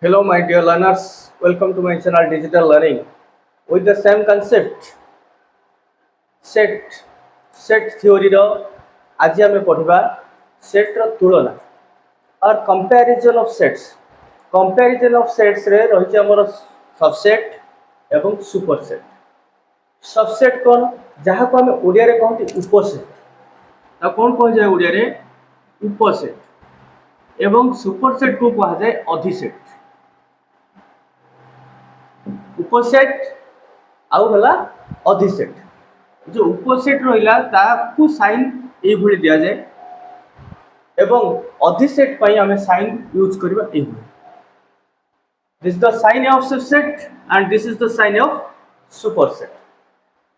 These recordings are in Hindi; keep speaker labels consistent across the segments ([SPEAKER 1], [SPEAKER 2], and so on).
[SPEAKER 1] Hello, my dear learners. Welcome to my channel Digital Learning. With the same concept, set theory रो आज आम पढ़ा set रो तुलना और comparison of sets. Comparison of sets रे रही आमर सबसेट एवं सुपरसेट. सबसेट कौन जहाँ को आम ओडिया रे कहते उपसेट. ना कौन कह जाए ओडिया रे उपसेट एवं सुपरसेट को कह जाए अधिसेट. उपसेट आउ हला अधिसेट. जो उपसेट रहिला ताकू साइन ए भली दिया जाए एवं अधिसेट पई हमें साइन यूज करबा ए भली. This is the sign of subset and this is the sign of superset.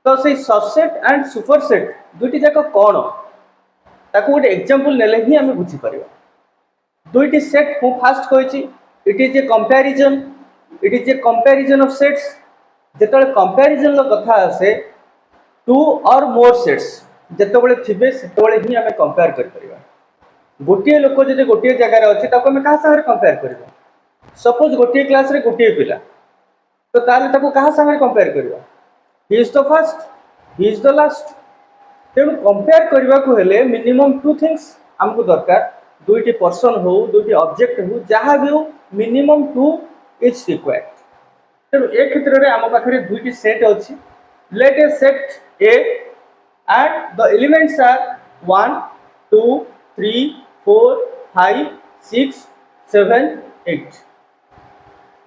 [SPEAKER 1] तो से सबसेट एंड सुपरसेट दुटी जाक कोन ताकू गोटे एग्जांपल नेले ही हमें बुझी परिबा. दुईटी सेट हूँ फास्ट कहिछि it is a comparison. It is a comparison of sets. जेतबे कंपैरिजन लो कथा आसे टू और मोर सेट्स जेतबे थिबे सेतबे ही हमें कंपेयर कर परिबा. गोटिए लोक जदि गोटिए जगह रे अछि ताको हमें कहा संगे कंपेयर करबा. सपोज गोटिए क्लास रे गोटिए पिला तो ताले ताको कहा संगे कंपेयर करबा. He is the first, he is the last. तेणु कंपेयर करबा को हेले मिनिमम टू थिंग्स हमको दरकार. दुईटी पर्सन हो, दुईटी ऑब्जेक्ट हो, जहाँ भी हो मिनिमम टू इज रिक्वायर्ड. तेणु ए क्षेत्र में आम पाखे दुईटी सेट अच्छी. Let A set A and the elements are 1 2 3 4 5 6 7 8.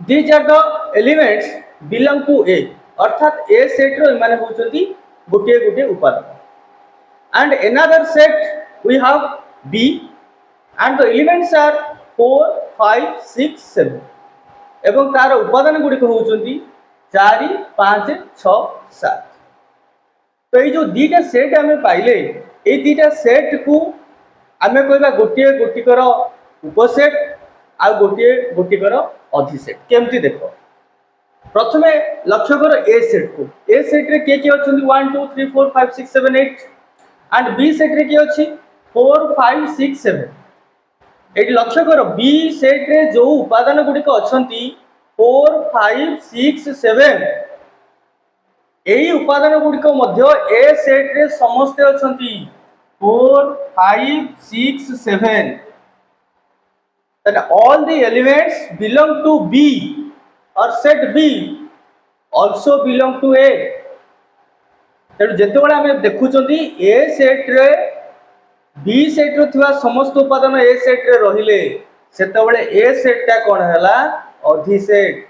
[SPEAKER 1] These are the elements belong to A. अर्थात ए सेट रो माने होचंती गोटे गोटे उपादान. And another set we have B and the elements are 4 5 6 7 एवं तार उपादान गुड़िक होती 4 5 6 7. तो ये जो दीटा सेट आम पाइले ये दीटा सेट को आम कह गोटे गोटिकर उपसेट आ गोटे गोटिकर अधिसेट. केमती देख प्रथम लक्ष्य कर ए सेट को. ए सेट रे किए किए अच्छा 1 2 3 4 5 6 7 8 एंड बी सेट रे किए अच्छी 4 5 6 7. ये लक्ष्य कर बी सेट रे जो उपादान गुड़िक अच्छा 4 5 6 7 यही उपादान गुड़िक ए सेट रे समस्ते अच्छा 4 5 6 7. All the elements belong to B और set B also belong to A. तेणु जिते आम देखुं ए सेट रे बी सेट रो थिबा समस्त उपादान ए सेट रे रहिले सेतबेले ए सेट ता कोन हला अधिसेट.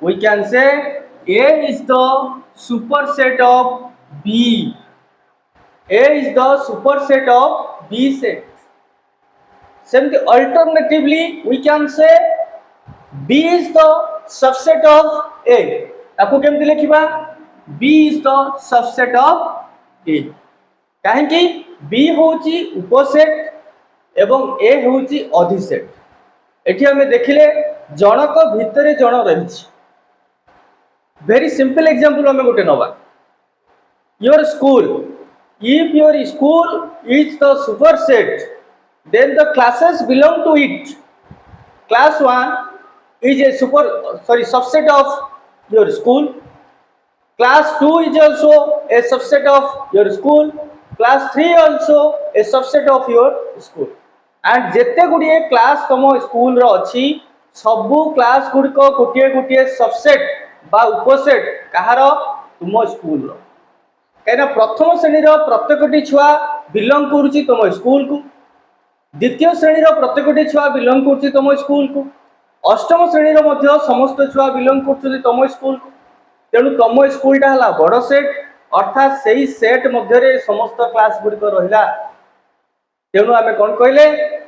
[SPEAKER 1] We can say A is the superset of B. A is the superset of B set. सेमती alternatively we can say B is the subset of A. ताको केमती लिखिबा B is the subset of A. कहीं बी होची उपसेट एवं ए होची अधिसेट. एठी हमें देखिले जनक भितरे जन रही. वेरी सिंपल एग्जांपल हमें गोटे नवा. Your school. If your school is the superset then the classes belong to it. Class 1 is a subset of your school. Class 2 is also a subset of your school. Class 3 also a subset of your school. And जेते गुड़िए क्लास तुम स्कूल रो अच्छी सबू क्लास गुड़िक गोटे गोटे सबसेट बा उपसेट कहार तुम स्कूल रो. कहीं प्रथम श्रेणी प्रत्येकटी छुआ बिलोंग करुच्ची तुम स्कूल को. द्वितीय श्रेणी प्रत्येकटी छुआ बिलोंग करुच्ची तुम स्कूल को. अष्टम श्रेणी समस्त छुआ बिलोंग कर तुम स्कूल को. तेणु तुम स्कूलटा है बड़ सेट अर्थात से सेट मध्य समस्त क्लास गुड़िक रहा. तेणु आम कौन कहले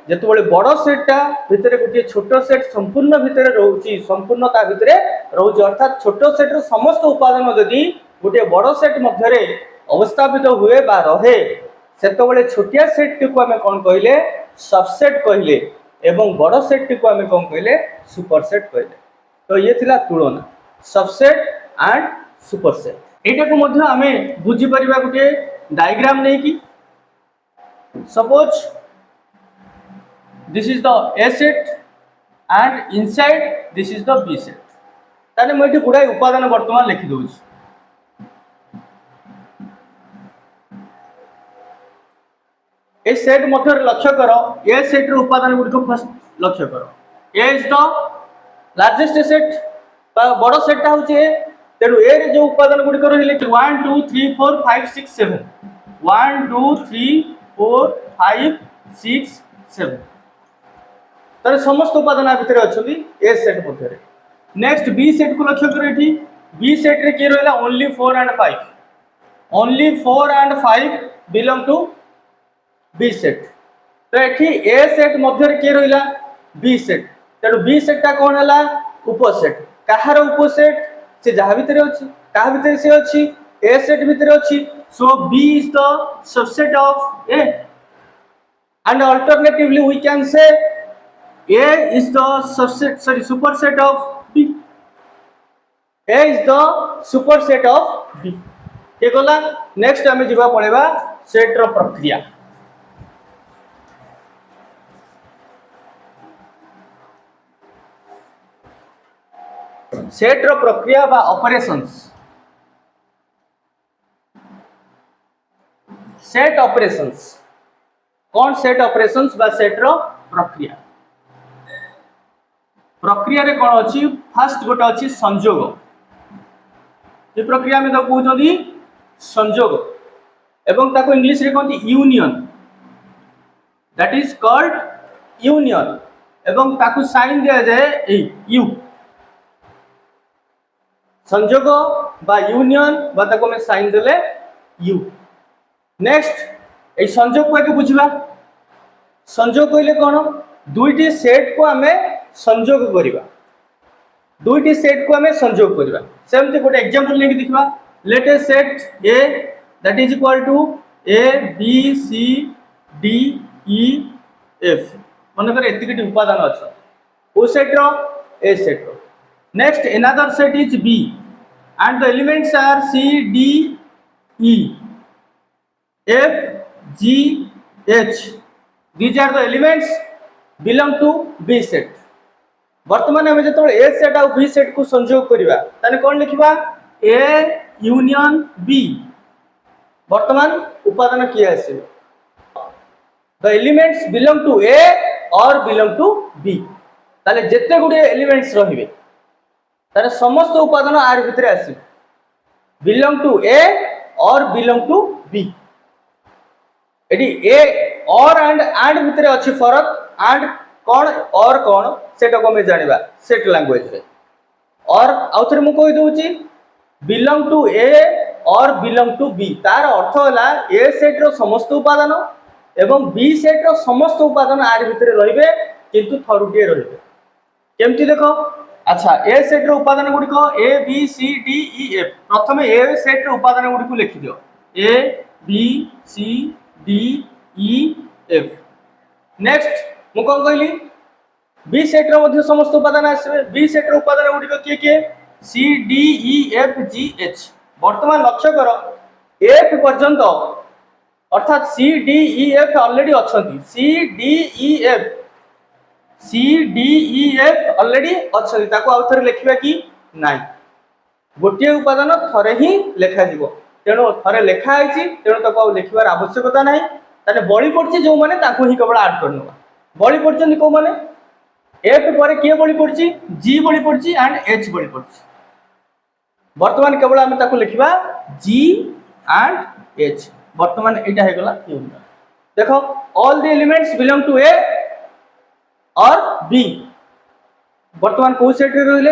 [SPEAKER 1] जिते बड़ सेटा भितर गोटे छोट सेट संपूर्ण भितर रोचे संपूर्णता भितर रोचे. अर्थात छोट सेट्र समस्त उपादान जदि गोटे बड़ सेट मध्य अवस्थापित हुए बा रहे सेतबेले छोटिया सेट टी को आम कौन कहले सबसेट कहले एवं बड़ सेट टी को आम कौन कहले सुपरसेट कहले. तो ये थिला तुलना सबसेट एंड सुपरसेट. एटा को मध्य आमे बुझी परिबा गोटे डायग्राम नै कि suppose this is the A set and inside this is the B set. ताने मैं गुड़ा उपादान बर्तमान लिखि दउछ ए सेट मध्य लक्ष्य कर ए सेट रो उपादान गुडी को फर्स्ट लक्ष्य कर ए इज द लार्जेस्ट सेट बड़ सेट होचे ए तेनु ए रे जो उपादान गुडी को रहिले 1 2 3 4 5 6 7 1 2 3 4 5 6 7 तार समस्त उपादान भितर अछली ए सेट मध्य नेक्स्ट बी सेट को लक्ष्य कर एठी बी सेट रे के रहला only 4 and 5 only 4 and 5 belong to B set तो एठी ए सेट मध्य रे के रहला बी सेट तेनु बी सेट ता कोन हला उपसेट कहार उपसेट से जहा भितर अछि कहा भितर से अछि ए सेट भितर अछि so B is the subset of A and alternatively we can say A is the superset of B. A is the superset of B. ये गला नेक्स्ट हमें जीवा पड़ेगा सेट रो प्रक्रिया सेट रो प्रक्रिया बा ऑपरेशंस सेट ऑपरेशंस कौन सेट ऑपरेशंस बा सेट रो प्रक्रिया प्रक्रिया रे कोन अछि फर्स्ट गोटे अछि संयोग ये प्रक्रिया में तो कहउछोदी संयोग एवं ताको इंग्लिश रे कहती union that is called union एवं ताको साइन दिया जाए ए यू संयोग बा यूनियन बा ताको में साइन देले यू नेक्स्ट ए संयोग को के बुझिबा संयोग कहले कोन दुईटी सेट को हमें संयोग करिबा दुईटी सेट को हमें संयोग करिबा सेमते गोटे एग्जांपल लेके देखबा let us set A that is equal to A B C D E F मन कर एतिकटी उपादान अछि ओ सेट रो ए सेट रो next another set is B and the elements are C D E F G H these are the elements belong to B set वर्तमान हमें जो ए सेट और बी सेट को संयोग करवा ताने कौन लिखा ए यूनियन बी वर्तमान उपादान किए आसे the elements belong to A और बिलोंग टू बी ताले जेते गुडे एलिमेंट्स रहिबे तारे समस्त उपादान आर भितरे आसी बिलोंग टू ए और बिलोंग टू बी एडी ए और एंड भितरे अछि फरक एंड कौन और कौन सेटा को हमें जानिबा सेट लैंग्वेज रे और आउथरे मु कहि दोउची बिलोंग टू ए और बिलोंग टू बी तार अर्थ होला ए सेट रो समस्त उपादान एवं बी सेट रो समस्त उपादान आर भितरे रहिबे किंतु थरुटिए रहिबे केमति देखो अच्छा ए सेट रो उपादान गुडी को A B C D E F प्रथमे ए सेट रो उपादान गुडी को लिखि दियो A B C D E F next मु कौन कहली बी सेट रो मध्य समस्त उपादान आसबे बी सेट रो उपादान गुडी को के C D E F G H वर्तमान लक्ष्य कर एफ पर्यंत अर्थात C D E F already अछंती C D E F already अछंती ताको आउथरे लिखिबा कि नाही गोटे उपादान थरे ही लेखा जीवो तेनो थरे लेखा आइछि तेनो ताको आ लिखिबार आवश्यकता नाही ताने बळी पड़छि जो माने ताको ही केवल ऐड करनवा बळी पड़छन को माने एफ पर के बळी पड़छि जी बळी पड़छि एंड एच बळी पड़छि वर्तमान केवल हम ताको लिखिबा जी एंड एच वर्तमान एटा हे गला यूनियन देखो all the elements belong to A or B वर्तमान को सेट रे रहले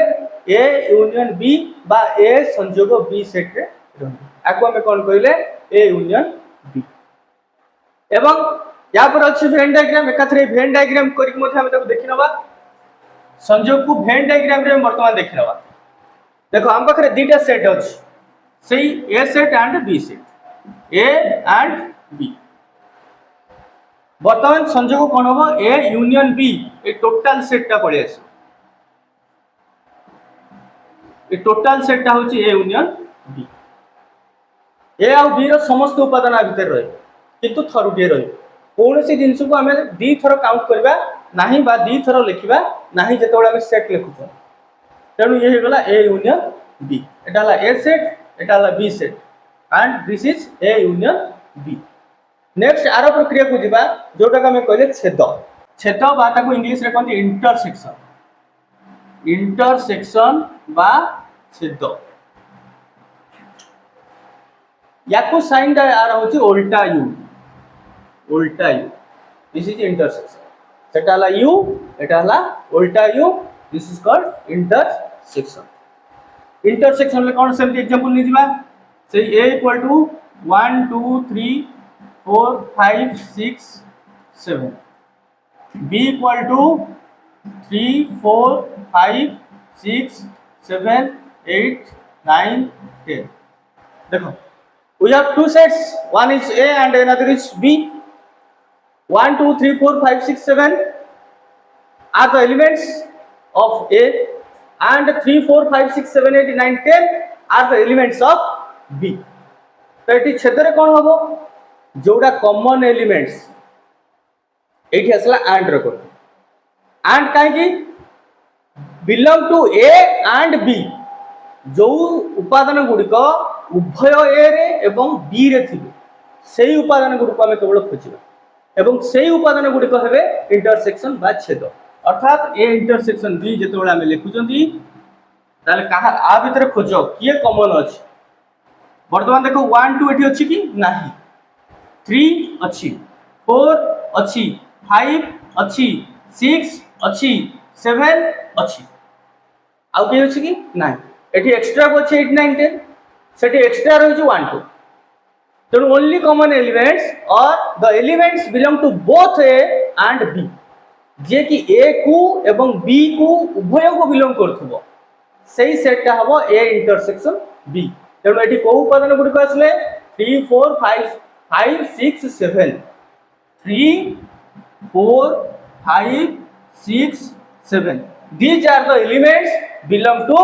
[SPEAKER 1] ए यूनियन बी बा ए संयोग बी सेट रे रहले आको हम कोन कहले ए यूनियन बी एवं या पर अछि वेन डायग्राम एकाथरे वेन डायग्राम करिक मध्ये हम ताको देखि नबा संयोग को वेन डायग्राम रे वर्तमान देखि नबा देखो हम पाखरे दीटा सेट अछि सेही A set and B set A and B वर्तमान संयोग कोन होबो A union B A total set ता पळे आसी ए टोटल सेट ता होची ए यूनियन बी ए आ बी रो समस्त उपादान आ भीतर रहे किंतु थरुटिए रहे कौन सी जिनस को आम दी थर काउंट करवा नहीं बा दी थर लिखा नहीं जो आम सेट लिखुच तेणु ये गला ए यूनियन बी एटा हला ए सेट एटा हला B set and this is A union B. Next आर प्रक्रिया को जीवा जोटा आम कहले छेद छेद बा ताको इंग्लिश रे कहते इंटरसेक्शन इंटरसेक्शन बा छेद याकू साइन आर होची उल्टा यू दिस इज इंटरसेक्शन सेटा हला यू एटा हला उल्टा U this is called intersection. Intersection में कौन सेमती एग्जांपल नहीं दिबा से a equal to 1 2 3 4 5 6 7 b equal to 3 4 5 6 7 8 9 10 देखो we have two sets one is a and another is b 1 2 3 4 5 6 7 are the elements of a and 3 4 5 6 7 8 9 10 are the elements of b। तो ये छेद रे कौन हम जोड़ा कॉमन एलिमेंट्स ये आसला एंड रो एंड कहीं belong to A and B जो उपादान गुड़िक उभय ए रे एवं बी रे थिबे सेही उपादान गुड़िक आम केवल खोजा एवं सेही उपादान गुड़िक हेबे इंटरसेक्शन बा छेद अर्थात ए इंटरसेक्शन बी जेतेबेले आम लिखुचंती ताले कहा आ भितर खोज किए कॉमन अछि वर्तमान देखो 1 2 एठी अछि कि नाही 3 अछि 4 अछि 5 अछि 6 अछि 7 अछि आउ के अछि कि नाही एठी एक्स्ट्रा को अछि 8 9 10 सेठी एक्स्ट्रा रही 1 2 तेणु ओनली कॉमन एलिमेंट्स और the elements belong to both A and B जे कि ए को एवं बी को उभय को बिलोंग करथबो सही सेटटा हबो ए इंटरसेक्शन बी। तेणु एठी को उपादान गुडी को आसले 3 4 5 5 6 7 3 4 5 6 7 these are the elements belong to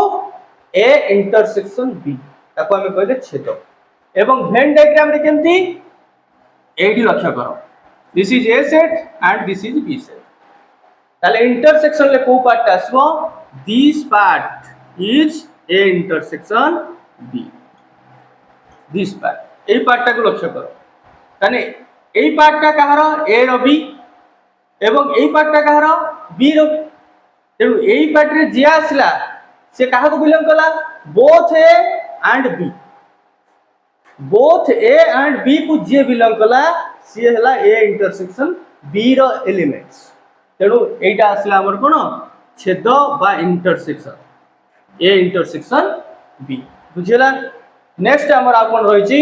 [SPEAKER 1] a intersection b ताको हम कहले छेद एवं वेन डायग्राम रे केमती एडी लक्ष्य करो this is A set and this is B set ताले इंटरसेक्शन ले को पार्ट आसबो this part is A intersection B this part A part को लक्ष्य करो ताने ए पार्ट का कहार ए रो बी एवं ए पार्ट का कहार बी रो तेणु ए पार्ट रे जे आसला से कहा को बिलोंग कला both A and B both A and B को जे बिलोंग कला सी हला ए इंटरसेक्शन बी रो एलिमेंट्स तेणु एटा आसला हमर कोन छेद बा इंटरसेक्शन ए इंटरसेक्शन बी बुझिला। नेक्स्ट हमर आ कोन रही छी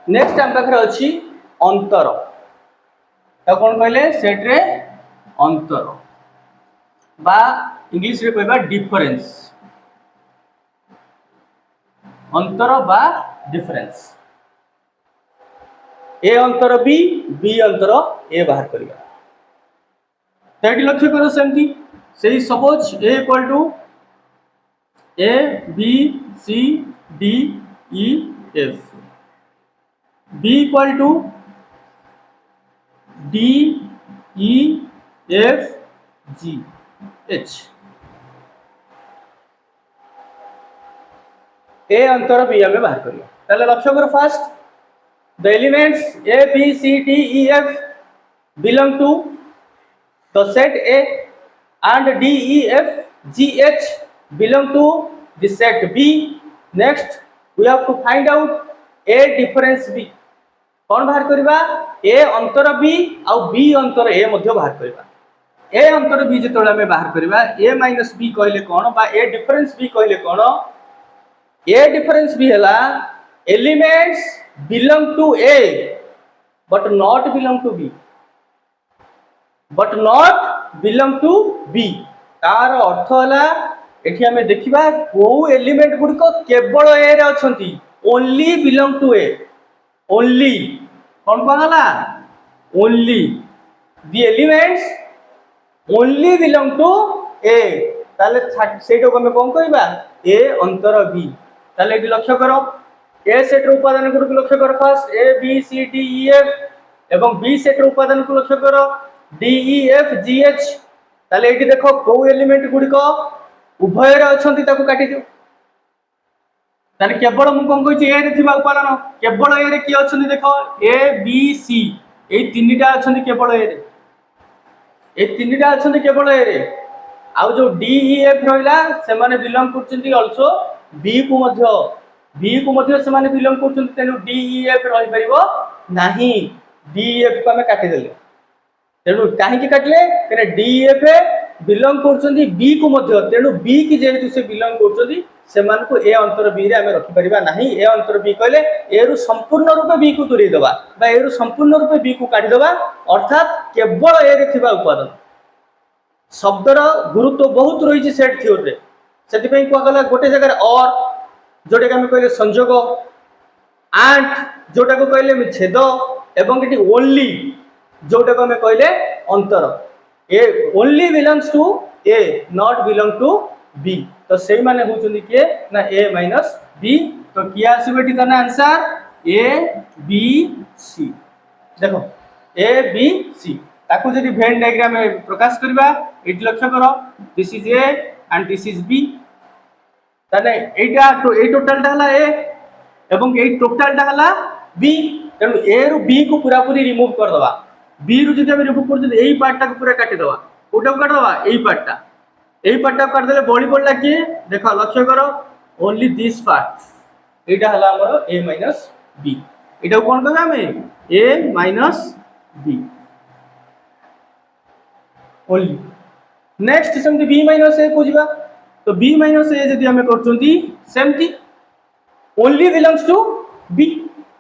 [SPEAKER 1] नेक्स्ट हम पाखरे अछि अंतर ता कोन कहले सेट रे अंतर बा इंग्लिश रे कहबा डिफरेंस अंतर बा डिफरेंस ए अंतर बी बी अंतर ए बाहर करिया तेटी लक्ष्य करो सेमती सेही suppose A equal to A B C D E F B equal to D E F G H A अंतर बी हमें बाहर करिया ताले लक्ष्य करो first the elements A B C D E F belong to the set A and D E F G H belong to the set B. Next we have to find out A difference B कौन बाहर करबा ए अंतर बी और बी अंतर ए मध्य बाहर करबा ए अंतर बी जेतोला में बाहर करबा ए माइनस बी कहले कोन बा ए डिफरेंस बी कहले कोन ए डिफरेंस बी हला elements belong to A but not belong to B तार अर्थ हला एठी हमें देखिबा को एलिमेंट गुडी को केवल ए रे अछंती only belong to A only कौन कहला only the elements only belong to A ताले सेटो को हमें कोन कहबा ए अंतर बी ताले एठी लक्ष्य करो ए सेट उपादान को लक्ष्य करो first A B C D E F एवं बी सेट उपादान को लक्ष्य करो DEF GH ताले एठी देखो को एलिमेंट गुडी को उभय रे अछंती ताको काटी दियो ताले केवल मु कोन कहछि ए रे थिबा उपादान केवल ए रे की अछंती देखो A B C ए तीनटा अछंती केवल ए रे ए तीनटा अछंती केवल ए रे आउ जो DEF रहला से माने बिलोंग करचंती आल्सो B को मध्य से माने बिलोंग करचंती तेनु DEF रहि परिबो नाही DEF को हमें काटी देले तेणु कहीं काटले तेने DEF बिलोंग करचंदी B को मध्य तेणु B की जेहेतु से बिलोंग करचंदी से मान को ए अंतर B रे हमें रखि परिबा नाही ए अंतर B कहले ए रु संपूर्ण रूपे B को दूरी देबा बा ए रु संपूर्ण रूपे B को काटी देबा अर्थात केवल ए रे थिबा उपादान शब्दर गुरुत्व बहुत रही सेट थ्योरी रे सेति पई को गला गोटे जगह और जोटे हम कहले संयोग एंड जोटा को कहले छेद एवं एटी ओनली जोटा को हमें कहले अंतर A only belongs to A not belong to B तो सही माने होचुनी के ना ए माइनस बी तो किया आसीबे एटी करना आंसर ए बी सी देखो ए बी सी ताकू जदि वेन डायग्राम में प्रकाश करबा एटी लक्ष्य करो this is A and this is B ताने एटा तो ए टोटल टा हला ए एवं ए टोटल टा हला बी तेणु ए रु बी को पूरा पूरी रिमूव कर दबा बी रु जदि हम रिमूव कर दे एई पार्ट टा को पूरा काटी दबा कोटा को काट दबा एई पार्ट टा काट देले बॉडी पड़ला कि देखो लक्ष्य करो ओनली दिस पार्ट एटा हला हमर ए माइनस बी एटा कोन कहबा हमें ए माइनस बी ओनली नेक्स्ट सेमती बी माइनस ए को जिबा तो बी माइनस ए यदि हमें करचंती सेमती only belongs to B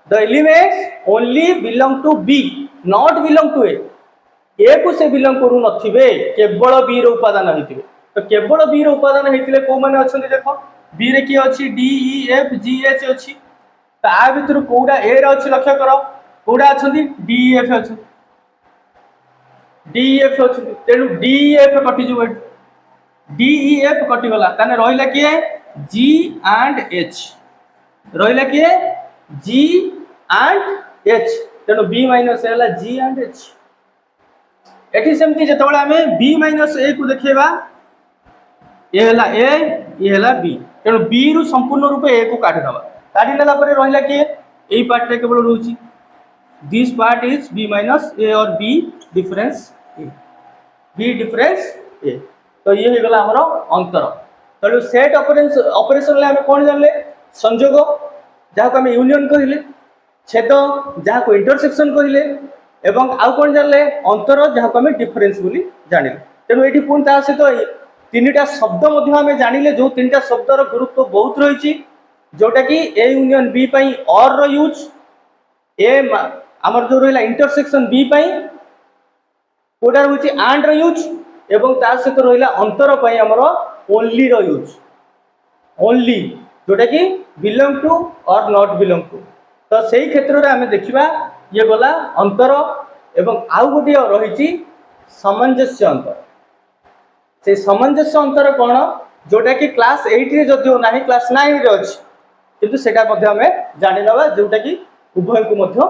[SPEAKER 1] the elements only belong to B not belong to A को से बिलोंग करू नथिबे केवल बी रो उपादान हेतिबे तो केवल बी रो उपादान हेतिले को माने अछंती देखो बी रे की अछि D E F G H अछि तो आ भितर कोडा ए रे अछि लक्ष्य करो कोडा अछंती डी ई एफ अछि डी ई एफ अछि तेनु डी ई एफ कटि जुबे DEF कटि गला ताने रहिला किए G and H रहिला किए G and H तेनो B माइनस हला G and H एठी सेमती जतबळे हमें B माइनस A को देखिबा ए हला A ये हला B तेनो B रु संपूर्ण रूपे A को काटि दबा काटि नेला परे रहिला किए एई पार्ट रे केवल रहउची this part is B minus A और B difference A B difference A तो ये हो गला हमरो अंतर तो सेट ऑपरेशन ले हम कोन जानले संयोग जहा को हम यूनियन कहिले छेद जहा को इंटरसेक्शन कहिले एवं आउ कोन जानले अंतर जहा को हम डिफरेंस बोली जानिले तेनु एठी पुन ता से तो तीनटा शब्द मध्ये हम जानिले जो तीनटा शब्दर गुरुत्व बहुत रहिछि जोटा कि ए यूनियन बी पई और रो यूज ए हमर जो रहला इंटरसेक्शन बी पई कोडा होछि एंड रो यूज एवं ता सहित रहिला अंतर पई हमरो ओनली रो यूज ओनली जोटा कि बिलोंग टू और नॉट बिलोंग टू तो सेही क्षेत्र रे हमें देखिबा ये गला अंतर एवं आउ गोटे रहिछि सामंजस्य अंतर से सामंजस्य अंतर कोन जोटा कि क्लास 8 रे जदियो नाही क्लास 9 रे अछि किंतु सेटा मध्ये हमें जानि नबा जोटा कि उभय को मध्ये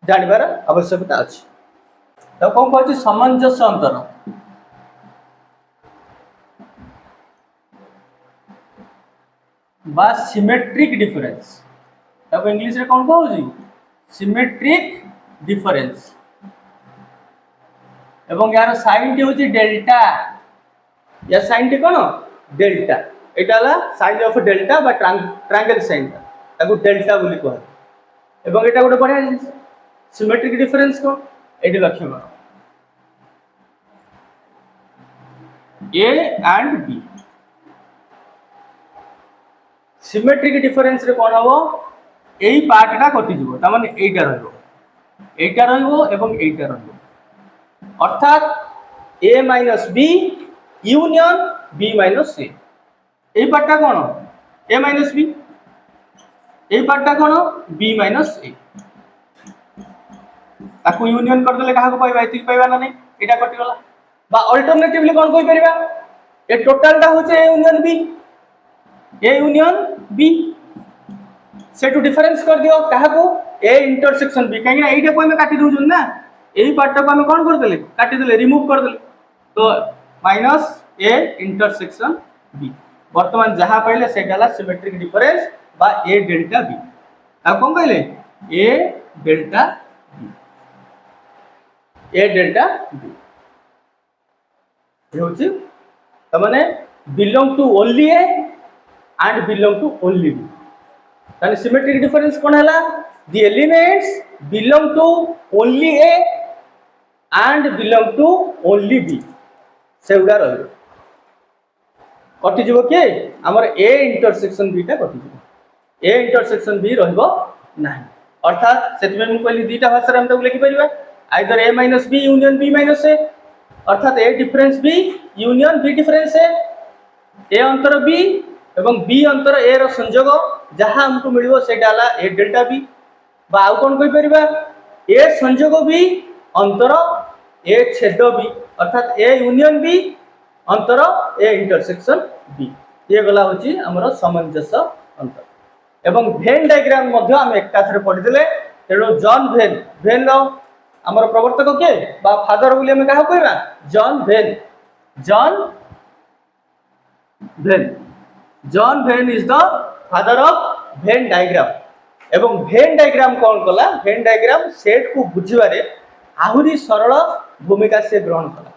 [SPEAKER 1] जानिबार आवश्यकता अछि तो कौन कहछि सामंजस्य अंतर बा सिमेट्रिक डिफरेंस तब इंग्लिश रे कौन कहछि सिमेट्रिक डिफरेंस एवं यार साइन टी होछि डेल्टा या sign T cone delta Etah La sign of delta बा ट्रायंगल साइन ताको डेल्टा बोली कहै एवं एटा गोटे बढ़िया सिमेट्रिक डिफरेंस को एटी लक्ष्य करो A and B symmetric difference रे कोन हबो एई पार्ट टा कटि जिवो त माने एटा रहइबो एवं एटा रहइबो अर्थात A minus B union B minus A AE part टा कोन A minus B AE part टा कोन B माइनस A ताकू यूनियन कर देले काहा को पाइबा एति पाइबा ना नहीं एटा कटि गला बा अल्टरनेटिवली कोन कोइ परिबा ए टोटल टा होचे ए यूनियन बी से टू डिफरेंस कर दियो काहा को ए इंटरसेक्शन बी काहे ना एटा को हम काटि दउ जन ना यही पार्ट को हम कौन करदेले काटिदेले रिमूव करदेले तो माइनस ए इंटरसेक्शन बी वर्तमान जहाँ पाइले सेटा सिमेट्रिक डिफरेंस बा ए डेल्टा बी आ कौन कहले A delta B A delta B होची तमाने belong to only A and belong to only B ताने सिमेट्रिक डिफरेंस कोन हला the elements belong to only A and belong to only B सेउडा रहबो कटि जीवो के हमर ए इंटरसेक्शन बी टा कटि जीवो ए इंटरसेक्शन बी रहबो नाही अर्थात सेतमे मु कहली दीटा भाषा रे हम त लिखि परिबा either A minus B union B minus A अर्थात A difference B union B difference A अंतर बी एवं बी अंतर ए रो संयोग जहां हमको मिलिबो सेटा हला ए डेल्टा बी बा आउ कोन कहि परिबा ए संयोग बी अंतर ए छेद बी अर्थात ए यूनियन बी अंतर ए इंटरसेक्शन बी ये गला होची हमरो सामंजस्य अंतर एवं वेन डायग्राम मध्ये हम एकाथरे पढि देले तेरो जॉन वेन रो हमर प्रवर्तक के बा फादर बोली हम कहा कहबा John when is the father of Venn diagram एवं वेन डायग्राम कौन कला वेन डायग्राम सेट को बुझिबारे आहुरी सरल भूमिका से ग्रहण कला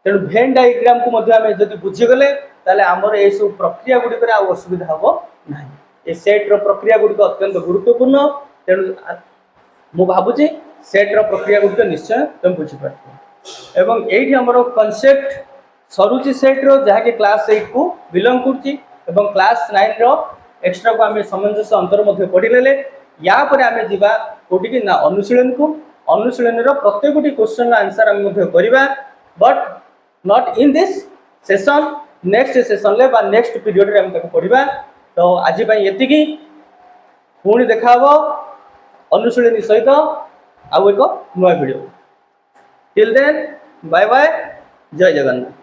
[SPEAKER 1] तेणु वेन डायग्राम को मध्य आम जब बुझीगले ताले आमर ए सब प्रक्रिया गुड़िक असुविधा हम ना ए सेट रो प्रक्रिया गुड़िक अत्यंत गुरुत्वपूर्ण तेणु मु भावुची सेट रो प्रक्रिया गुड़िक निश्चय तुम बुझीपार एवं एठी हमर कॉन्सेप्ट सरुचि सेट रो जहा के क्लास 8 को बिलोंग करची एवं क्लास 9 रो एक्स्ट्रा को आम सामंजस्य अंतर मध्य पढ़िले या पर आम जीवा कोटी की ना अनुशीलन को अनुशीलन रो प्रत्येकटी क्वेश्चन आंसर आम मध्य करिबा but not in this session next session ले बा नेक्स्ट पीरियड रे हम तक पढ़िबा तो आज पई एतिकी पुणी देखा हबो अनुशीलनी सहित आउ एक नुआ video till then bye bye जय जगन्नाथ।